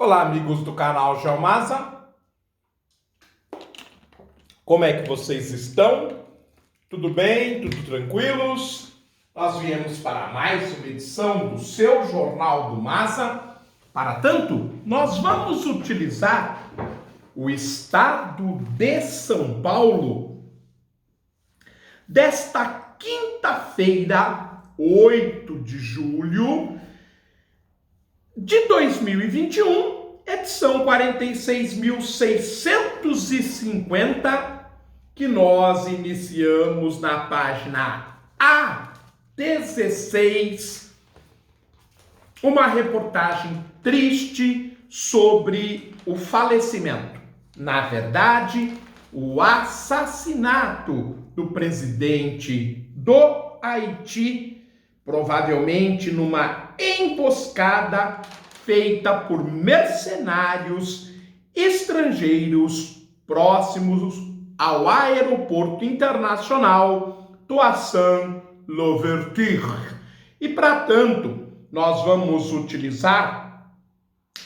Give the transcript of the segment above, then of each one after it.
Olá, amigos do canal Geomasa. Como é que vocês estão? Tudo bem? Tudo tranquilos? Nós viemos para mais uma edição do seu Jornal do Masa. Para tanto, nós vamos utilizar o estado de São Paulo desta quinta-feira, 8 de julho de 2021, edição 46.650, que nós iniciamos na página A16, uma reportagem triste sobre o falecimento, na verdade, o assassinato do presidente do Haiti, provavelmente numa emboscada feita por mercenários estrangeiros próximos ao aeroporto internacional Toussaint-Louverture. E, para tanto, nós vamos utilizar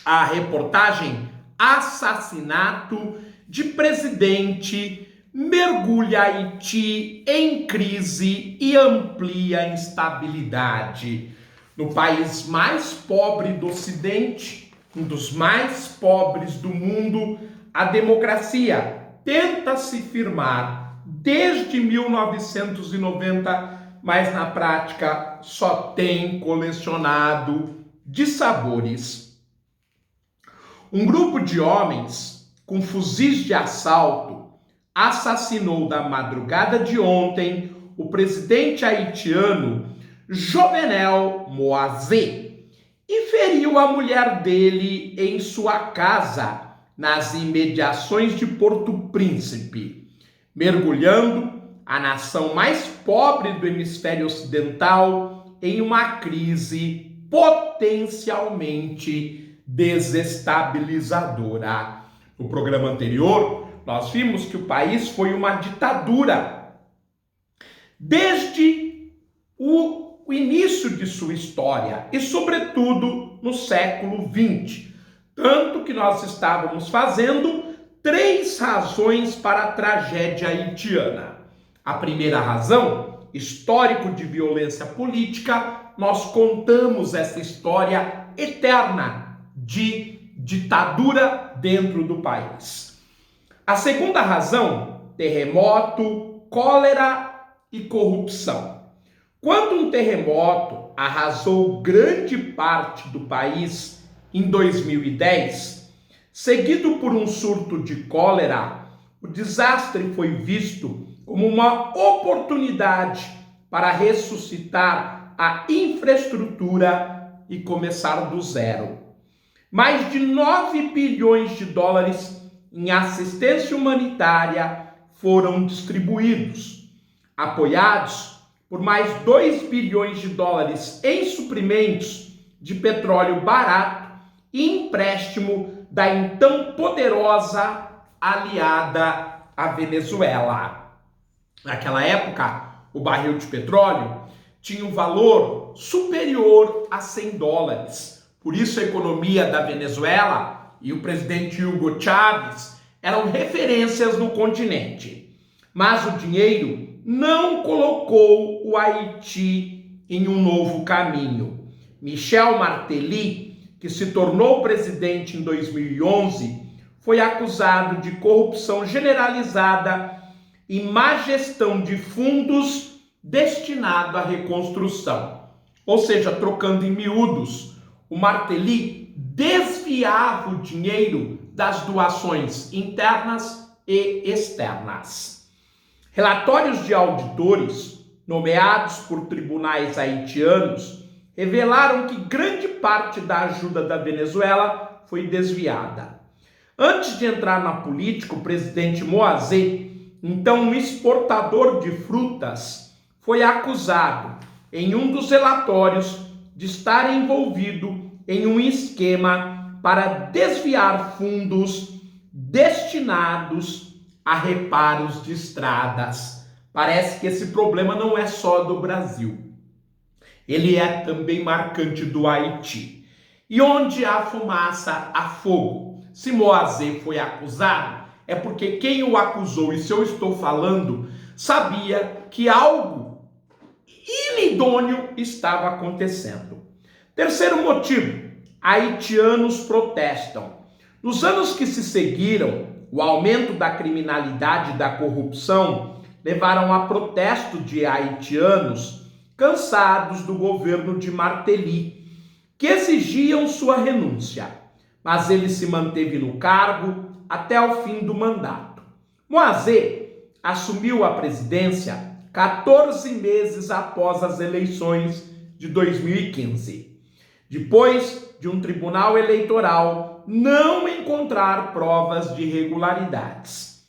a reportagem Assassinato de Presidente mergulha Haiti em crise e amplia instabilidade. No país mais pobre do Ocidente, um dos mais pobres do mundo, a democracia tenta se firmar desde 1990, mas na prática só tem colecionado dissabores. Um grupo de homens com fuzis de assalto assassinou da madrugada de ontem o presidente haitiano Jovenel Moïse e feriu a mulher dele em sua casa, nas imediações de Porto Príncipe, mergulhando a nação mais pobre do hemisfério ocidental em uma crise potencialmente desestabilizadora. No programa anterior, nós vimos que o país foi uma ditadura desde o início de sua história e, sobretudo, no século XX. Tanto que nós estávamos fazendo 3 razões para a tragédia haitiana. A primeira razão, histórico de violência política, nós contamos essa história eterna de ditadura dentro do país. A segunda razão, terremoto, cólera e corrupção. Quando um terremoto arrasou grande parte do país em 2010, seguido por um surto de cólera, o desastre foi visto como uma oportunidade para ressuscitar a infraestrutura e começar do zero. Mais de 9 bilhões de dólares em assistência humanitária foram distribuídos, apoiados por mais 2 bilhões de dólares em suprimentos de petróleo barato e empréstimo da então poderosa aliada à Venezuela. Naquela época, o barril de petróleo tinha um valor superior a 100 dólares. Por isso, a economia da Venezuela e o presidente Hugo Chávez eram referências no continente. Mas o dinheiro não colocou o Haiti em um novo caminho. Michel Martelly, que se tornou presidente em 2011, foi acusado de corrupção generalizada e má gestão de fundos destinados à reconstrução. Ou seja, trocando em miúdos, o Martelly desviava o dinheiro das doações internas e externas. Relatórios de auditores, nomeados por tribunais haitianos, revelaram que grande parte da ajuda da Venezuela foi desviada. Antes de entrar na política, o presidente Moïse, então um exportador de frutas, foi acusado, em um dos relatórios, de estar envolvido em um esquema para desviar fundos destinados a reparos de estradas. Parece que esse problema não é só do Brasil. Ele é também marcante do Haiti. E onde há fumaça, há fogo. Se Moazê foi acusado, é porque quem o acusou, e se eu estou falando, sabia que algo inidôneo estava acontecendo. Terceiro motivo, haitianos protestam. Nos anos que se seguiram, o aumento da criminalidade e da corrupção levaram a protesto de haitianos cansados do governo de Martelly, que exigiam sua renúncia, mas ele se manteve no cargo até o fim do mandato. Moazé assumiu a presidência 14 meses após as eleições de 2015, depois de um tribunal eleitoral não encontrar provas de irregularidades,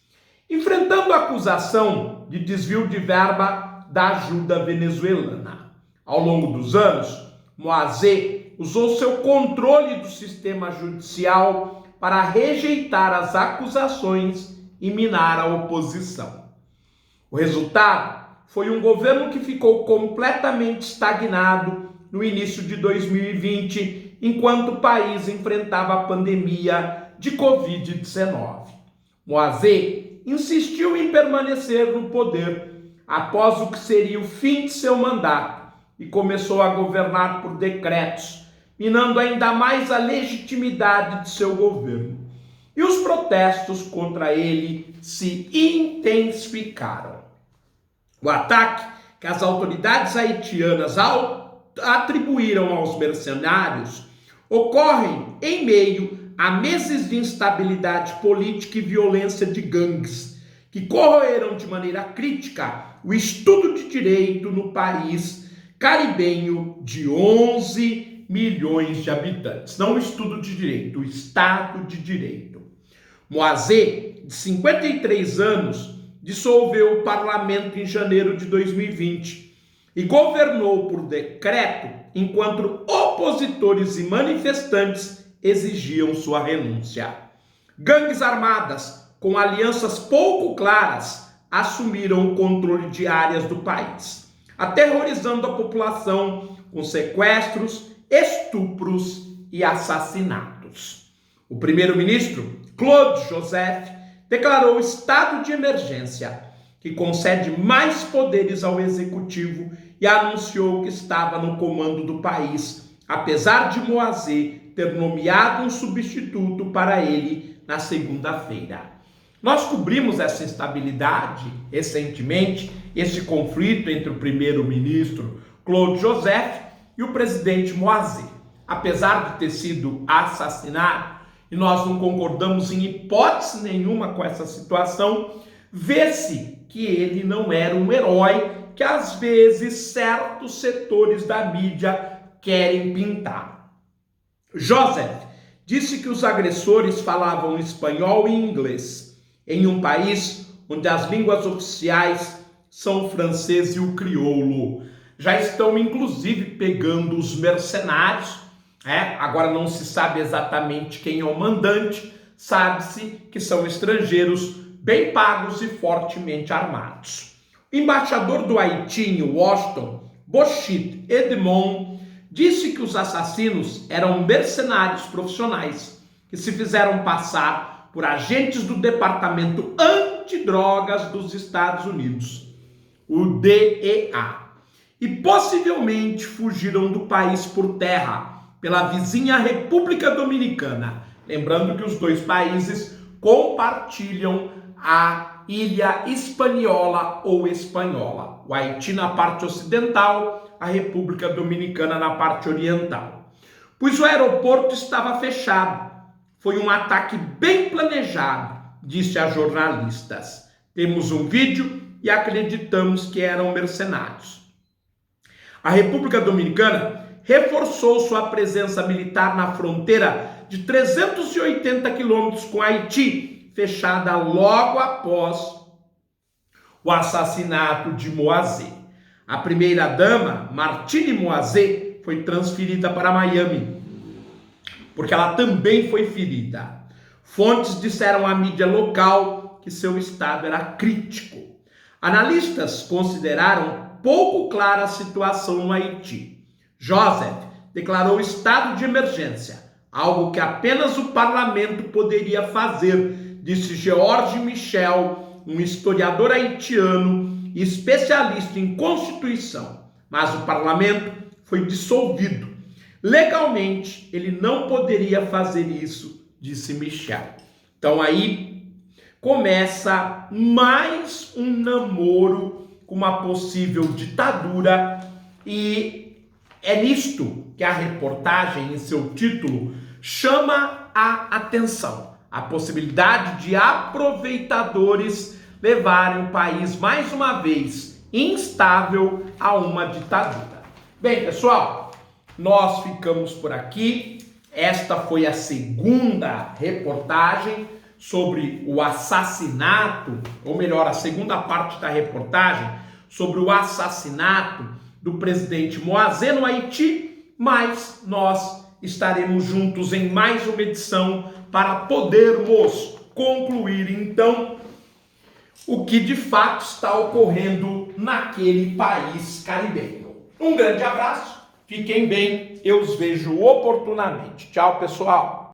enfrentando a acusação de desvio de verba da ajuda venezuelana. Ao longo dos anos, Moazé usou seu controle do sistema judicial para rejeitar as acusações e minar a oposição. O resultado foi um governo que ficou completamente estagnado no início de 2020, enquanto o país enfrentava a pandemia de Covid-19. Moazé insistiu em permanecer no poder após o que seria o fim de seu mandato e começou a governar por decretos, minando ainda mais a legitimidade de seu governo. E os protestos contra ele se intensificaram. O ataque que as autoridades haitianas atribuíram aos mercenários ocorrem em meio a meses de instabilidade política e violência de gangues, que corroeram de maneira crítica o estudo de direito no país caribenho de 11 milhões de habitantes. Não o estudo de direito, o Estado de Direito. Moazé, de 53 anos, dissolveu o parlamento em janeiro de 2020 e governou por decreto enquanto opositores e manifestantes exigiam sua renúncia. Gangues armadas, com alianças pouco claras, assumiram o controle de áreas do país, aterrorizando a população com sequestros, estupros e assassinatos. O primeiro-ministro, Claude Joseph, declarou estado de emergência, que concede mais poderes ao executivo, e anunciou que estava no comando do país, apesar de Moazé ter nomeado um substituto para ele na segunda-feira. Nós cobrimos essa instabilidade recentemente, esse conflito entre o primeiro-ministro Claude Joseph e o presidente Moazé. Apesar de ter sido assassinado, e nós não concordamos em hipótese nenhuma com essa situação, vê-se que ele não era um herói que às vezes certos setores da mídia querem pintar. Joseph disse que os agressores falavam espanhol e inglês, em um país onde as línguas oficiais são o francês e o crioulo. Já estão inclusive pegando os mercenários. Agora não se sabe exatamente quem é o mandante, sabe-se que são estrangeiros bem pagos e fortemente armados. O embaixador do Haiti em Washington, Bochit Edmond, disse que os assassinos eram mercenários profissionais que se fizeram passar por agentes do Departamento Antidrogas dos Estados Unidos, o DEA, e possivelmente fugiram do país por terra pela vizinha República Dominicana. Lembrando que os dois países compartilham a ilha Hispaniola ou Espanhola. O Haiti na parte ocidental, a República Dominicana na parte oriental. Pois o aeroporto estava fechado. Foi um ataque bem planejado, disse a jornalistas. Temos um vídeo e acreditamos que eram mercenários. A República Dominicana reforçou sua presença militar na fronteira de 380 quilômetros com Haiti, fechada logo após o assassinato de Moazé. A primeira-dama, Martine Moazé, foi transferida para Miami, porque ela também foi ferida. Fontes disseram à mídia local que seu estado era crítico. Analistas consideraram pouco clara a situação no Haiti. Joseph declarou estado de emergência, algo que apenas o parlamento poderia fazer, disse Georges Michel, um historiador haitiano e especialista em Constituição. Mas o parlamento foi dissolvido. Legalmente, ele não poderia fazer isso, disse Michel. Então aí começa mais um namoro com uma possível ditadura, e é nisto que a reportagem, em seu título, chama a atenção. A possibilidade de aproveitadores levarem o país, mais uma vez, instável a uma ditadura. Bem, pessoal, nós ficamos por aqui. Esta foi a segunda reportagem sobre o assassinato, ou melhor, a segunda parte da reportagem sobre o assassinato do presidente Moazé no Haiti, mas nós estaremos juntos em mais uma edição para podermos concluir, então, o que de fato está ocorrendo naquele país caribenho. Um grande abraço, fiquem bem, eu os vejo oportunamente. Tchau, pessoal!